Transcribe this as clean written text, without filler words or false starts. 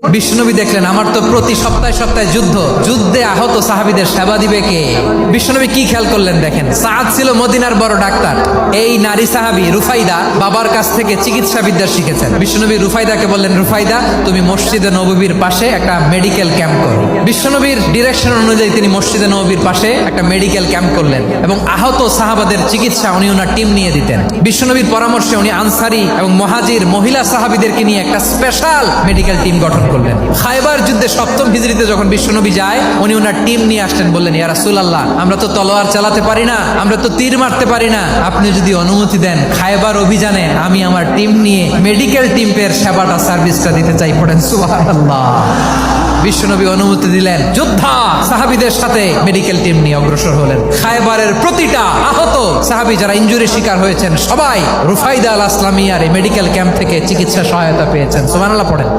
বিশ্বনবী দেখলেন আমার তো প্রতি সপ্তাহে সপ্তাহে যুদ্ধে আহত সাহাবীদের সেবা দিবে কে? বিশ্বনবী কি খেয়াল করলেন দেখেন, সাদ ছিল মদিনার বড় ডাক্তার। এই নারী সাহাবী রুফাইদা বাবার কাছ থেকে চিকিৎসা বিদ্যা শিখেছেন। বিশ্বনবী রুফাইদাকে বললেন, রুফাইদা তুমি মসজিদে নববীর পাশে একটা মেডিকেল ক্যাম্প করো। বিশ্বনবীর ডিরেকশন অনুযায়ী তিনি মসজিদে নববীর পাশে একটা মেডিকেল ক্যাম্প করলেন এবং আহত সাহাবাদের চিকিৎসা উনি ওনার টিম নিয়ে দিতেন। বিশ্বনবীর পরামর্শে উনি আনসারি এবং মুহাজির মহিলা সাহাবীদেরকে নিয়ে একটা স্পেশাল মেডিকেল টিম গঠন করলেন। খায়বার যুদ্ধে 7ম হিজরিতে যখন বিশ্বনবী যায়, উনি ওনার টিম নিয়ে আসলেন, বললেন, ইয়া রাসূলুল্লাহ আমরা তো তলোয়ার চালাতে পারি না, আমরা তো তীর মারতে পারি না, আপনি যদি অনুমতি দেন খায়বার অভিযানে আমি আমার টিম নিয়ে মেডিকেল টিমের সেবাটা সার্ভিসটা দিতে চাই। পড়েন সুবহানাল্লাহ। বিশ্বনবী অনুমতি দিলেন, যোদ্ধা সাহাবীদের সাথে মেডিকেল টিম নিয়ে অগ্রসর হলেন। খায়বারের প্রতিটা আহত সাহাবী যারা ইনজুরি শিকার হয়েছেন সবাই রুফাইদা আল আসলামিয়ার এই মেডিকেল ক্যাম্প থেকে চিকিৎসা সহায়তা পেয়েছেন। সুবহানাল্লাহ পড়েন।